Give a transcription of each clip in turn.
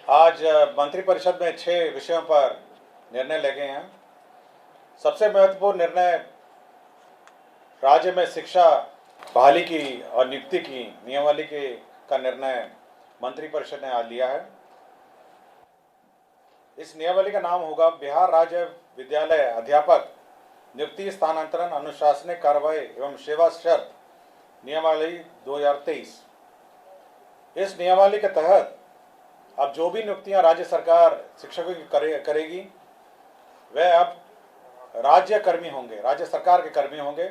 आज मंत्रिपरिषद में 6 विषयों पर निर्णय ले गए हैं। सबसे महत्वपूर्ण निर्णय राज्य में शिक्षा बहाली की और नियुक्ति की नियमावली का निर्णय मंत्रिपरिषद ने आज लिया है। इस नियमावली का नाम होगा बिहार राज्य विद्यालय अध्यापक नियुक्ति स्थानांतरण अनुशासनिक कार्रवाई एवं सेवा शर्त नियमावली 2023। इस नियमावली के तहत अब जो भी नियुक्तियां राज्य सरकार शिक्षकों की करेगी वह अब राज्य कर्मी होंगे, राज्य सरकार के कर्मी होंगे।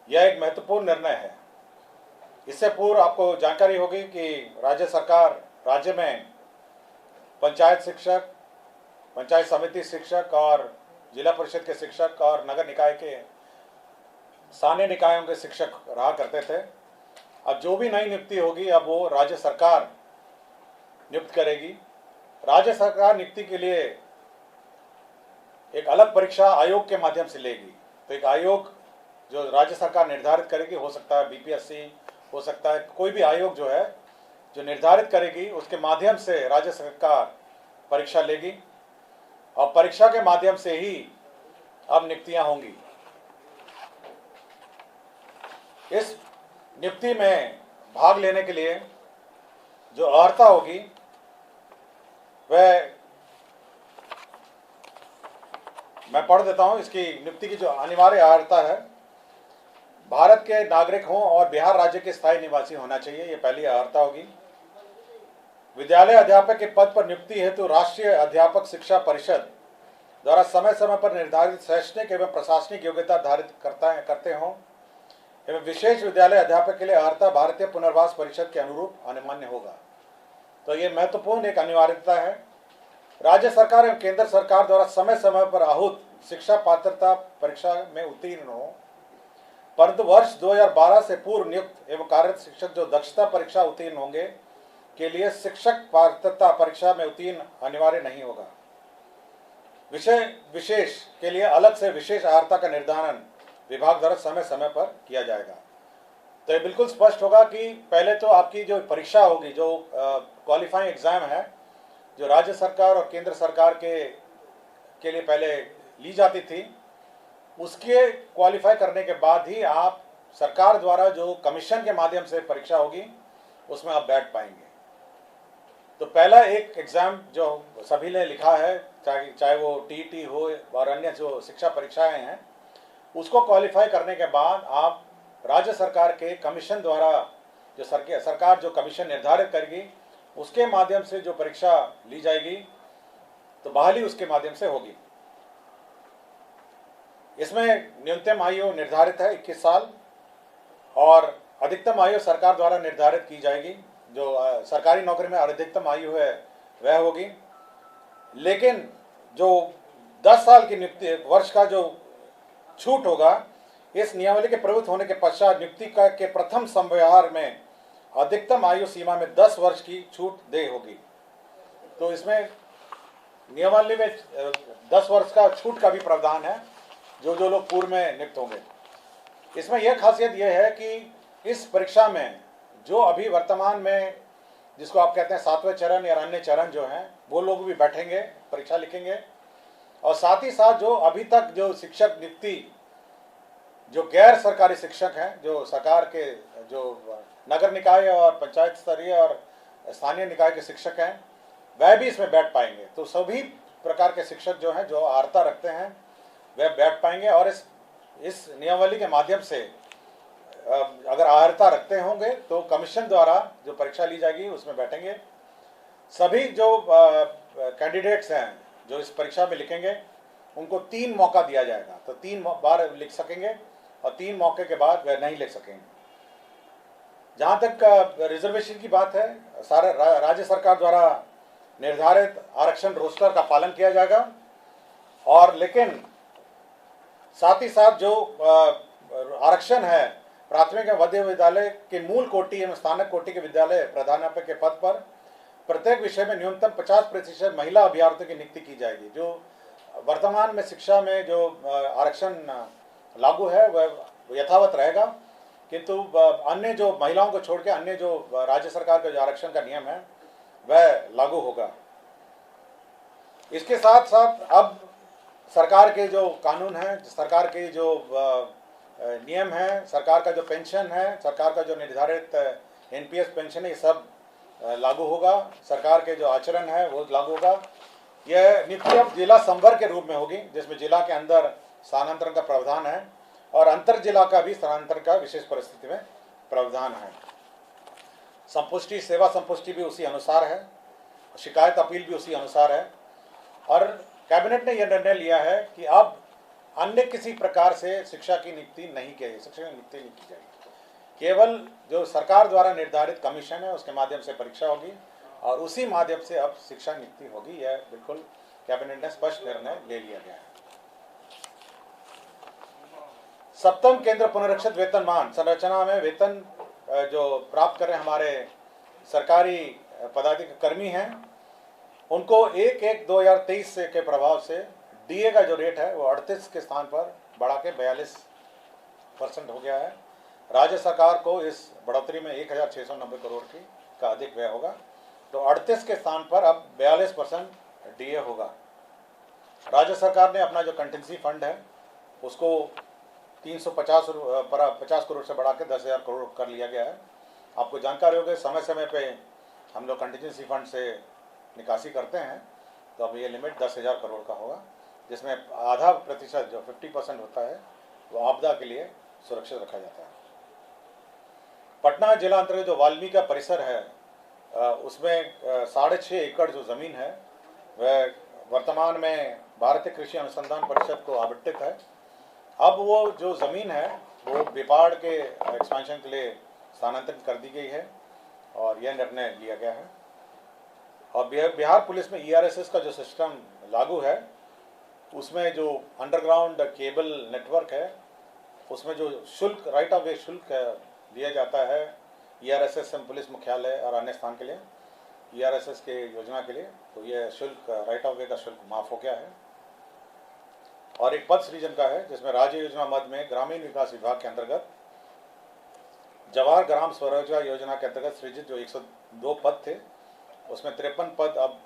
यह एक महत्वपूर्ण निर्णय है। इससे पूर्व आपको जानकारी होगी कि राज्य सरकार राज्य में पंचायत शिक्षक, पंचायत समिति शिक्षक और जिला परिषद के शिक्षक और नगर निकाय के स्थानीय निकायों के शिक्षक रहा करते थे। अब जो भी नई नियुक्ति होगी अब वो राज्य सरकार नियुक्त करेगी। राज्य सरकार नियुक्ति के लिए एक अलग परीक्षा आयोग के माध्यम से लेगी। तो एक आयोग जो राज्य सरकार निर्धारित करेगी, हो सकता है बीपीएससी, हो सकता है कोई भी आयोग जो है जो निर्धारित करेगी, उसके माध्यम से राज्य सरकार परीक्षा लेगी और परीक्षा के माध्यम से ही अब नियुक्तियां होंगी। इस नियुक्ति में भाग लेने के लिए जो अर्हता होगी वह मैं पढ़ देता हूं। इसकी नियुक्ति की जो अनिवार्य अर्हता है, भारत के नागरिक हों और बिहार राज्य के स्थायी निवासी होना चाहिए, ये पहली अर्हता होगी। विद्यालय अध्यापक के पद पर नियुक्ति हेतु राष्ट्रीय अध्यापक शिक्षा परिषद द्वारा समय समय पर निर्धारित शैक्षणिक एवं प्रशासनिक योग्यता धारित करते हों एवं विशेष विद्यालय अध्यापक के लिए अर्हता भारतीय पुनर्वास परिषद के अनुरूप अनिवार्य होगा। तो ये महत्वपूर्ण एक अनिवार्यता है। राज्य सरकार एवं केंद्र सरकार द्वारा समय समय पर आहूत शिक्षा पात्रता परीक्षा में उत्तीर्ण हो, परंतु वर्ष 2012 से पूर्व नियुक्त एवं कार्यरत शिक्षक जो दक्षता परीक्षा उत्तीर्ण होंगे के लिए शिक्षक पात्रता परीक्षा में उत्तीर्ण अनिवार्य नहीं होगा। विषय विशेष के लिए अलग से विशेष अर्हता का निर्धारण विभाग द्वारा समय समय पर किया जाएगा। तो ये बिल्कुल स्पष्ट होगा कि पहले तो आपकी जो परीक्षा होगी, जो क्वालिफाइंग एग्जाम है, जो राज्य सरकार और केंद्र सरकार के लिए पहले ली जाती थी, उसके क्वालिफाई करने के बाद ही आप सरकार द्वारा जो कमीशन के माध्यम से परीक्षा होगी उसमें आप बैठ पाएंगे। तो पहला एक एग्जाम जो सभी ने लिखा है, चाहे वो टीईटी हो और अन्य जो शिक्षा परीक्षाएं हैं, उसको क्वालिफाई करने के बाद आप राज्य सरकार के कमीशन द्वारा जो सरकार जो कमीशन निर्धारित करेगी उसके माध्यम से जो परीक्षा ली जाएगी तो बहाली उसके माध्यम से होगी। इसमें न्यूनतम आयु निर्धारित है 21 साल और अधिकतम आयु सरकार द्वारा निर्धारित की जाएगी। जो सरकारी नौकरी में अधिकतम आयु है वह होगी, लेकिन जो 10 साल की नियुक्ति वर्ष का जो छूट होगा, इस नियमावली के प्रवृत्त होने के पश्चात नियुक्ति के प्रथम संव्यवहार में अधिकतम आयु सीमा में 10 वर्ष की छूट दे होगी। तो इसमें नियमावली में 10 वर्ष का छूट का भी प्रावधान है जो लोग पूर्व में नियुक्त होंगे। इसमें यह खासियत यह है कि इस परीक्षा में जो अभी वर्तमान में जिसको आप कहते हैं 7वें चरण या अन्य चरण जो हैं, वो लोग भी बैठेंगे, परीक्षा लिखेंगे। और साथ ही साथ जो अभी तक जो शिक्षक नियुक्ति जो गैर सरकारी शिक्षक हैं, जो सरकार के जो नगर निकाय और पंचायत स्तरीय और स्थानीय निकाय के शिक्षक हैं, वह भी इसमें बैठ पाएंगे। तो सभी प्रकार के शिक्षक जो हैं, जो अर्हता रखते हैं, वह बैठ पाएंगे और इस नियमावली के माध्यम से अगर अर्हता रखते होंगे तो कमीशन द्वारा जो परीक्षा ली जाएगी उसमें बैठेंगे। सभी जो कैंडिडेट्स हैं जो इस परीक्षा में लिखेंगे उनको 3 मौका दिया जाएगा। तो 3 बार लिख सकेंगे और 3 मौके के बाद वह नहीं लिख सकेंगे। जहाँ तक रिजर्वेशन की बात है, सारे राज्य सरकार द्वारा निर्धारित आरक्षण रोस्टर का पालन किया जाएगा और लेकिन साथ ही साथ जो आरक्षण है प्राथमिक एवं मध्य विद्यालय के मूल कोटि एवं स्थानक कोटि के विद्यालय प्रधानाध्यापक के पद पर प्रत्येक विषय में न्यूनतम 50% महिला अभ्यर्थियों की नियुक्ति की जाएगी। जो वर्तमान में शिक्षा में जो आरक्षण लागू है वह यथावत रहेगा, किंतु अन्य जो महिलाओं को छोड़ के अन्य जो राज्य सरकार का जो आरक्षण का नियम है वह लागू होगा। इसके साथ साथ अब सरकार के जो कानून हैं, सरकार के जो नियम हैं, सरकार का जो पेंशन है, सरकार का जो निर्धारित एनपीएस पेंशन है, ये सब लागू होगा। सरकार के जो आचरण है वो लागू होगा। यह नीति अब जिला संवर्ग के रूप में होगी, जिसमें जिला के अंदर स्थानांतरण का प्रावधान है और अंतर जिला का भी स्थानांतरण का विशेष परिस्थिति में प्रावधान है। संपुष्टि, सेवा संपुष्टि भी उसी अनुसार है, शिकायत अपील भी उसी अनुसार है। और कैबिनेट ने यह निर्णय लिया है कि अब अन्य किसी प्रकार से शिक्षा की नियुक्ति नहीं की जाएगी, शिक्षा की नियुक्ति नहीं की जाएगी। केवल जो सरकार द्वारा निर्धारित कमीशन है उसके माध्यम से परीक्षा होगी और उसी माध्यम से अब शिक्षा नियुक्ति होगी। यह बिल्कुल कैबिनेट ने स्पष्ट निर्णय ले लिया गया है। सप्तम केंद्र पुनरीक्षित वेतनमान संरचना में वेतन जो प्राप्त कर रहे हमारे सरकारी पदाधिकारी कर्मी हैं, उनको 1/1/2023 के प्रभाव से डीए का जो रेट है वो 38 के स्थान पर बढ़ा के 42% हो गया है। राज्य सरकार को इस बढ़ोतरी में 1690 करोड़ का अधिक व्यय होगा, तो 38 के स्थान पर अब 42% डीए होगा। राज्य सरकार ने अपना जो कंटिजेंसी फंड है उसको 50 करोड़ से बढ़ा के 10,000 करोड़ कर लिया गया है। आपको जानकारी होगी, समय समय पे हम लोग कंटिजेंसी फंड से निकासी करते हैं, तो अब ये लिमिट 10,000 करोड़ का होगा, जिसमें आधा प्रतिशत जो 50% होता है वो आपदा के लिए सुरक्षित रखा जाता है। पटना जिला अंतर्गत जो वाल्मीकि का परिसर है उसमें 6.5 एकड़ जो ज़मीन है वह वर्तमान में भारतीय कृषि अनुसंधान परिषद को आवंटित है। अब वो जो ज़मीन है वो बिपाड़ के एक्सपेंशन के लिए स्थानांतरित कर दी गई है और यह निर्णय लिया गया है। और बिहार पुलिस में ईआरएसएस का जो सिस्टम लागू है उसमें जो अंडरग्राउंड केबल नेटवर्क है उसमें जो शुल्क, राइट ऑफ वे शुल्क दिया जाता है ईआरएसएस पुलिस मुख्यालय और अन्य स्थान के लिए, ईआरएसएस के योजना के लिए, तो यह शुल्क, राइट ऑफ वे का शुल्क माफ़ हो गया है। और एक पद सृजन का है जिसमें राज्य योजना मद में ग्रामीण विकास विभाग के अंतर्गत जवाहर ग्राम स्वरोजगार योजना के अंतर्गत सृजित जो 102 पद थे उसमें 53 पद अब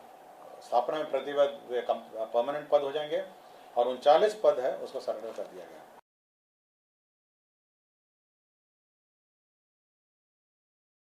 स्थापना में प्रतिबद्ध परमानेंट पद हो जाएंगे और 39 पद है उसको सरेंडर कर दिया गया।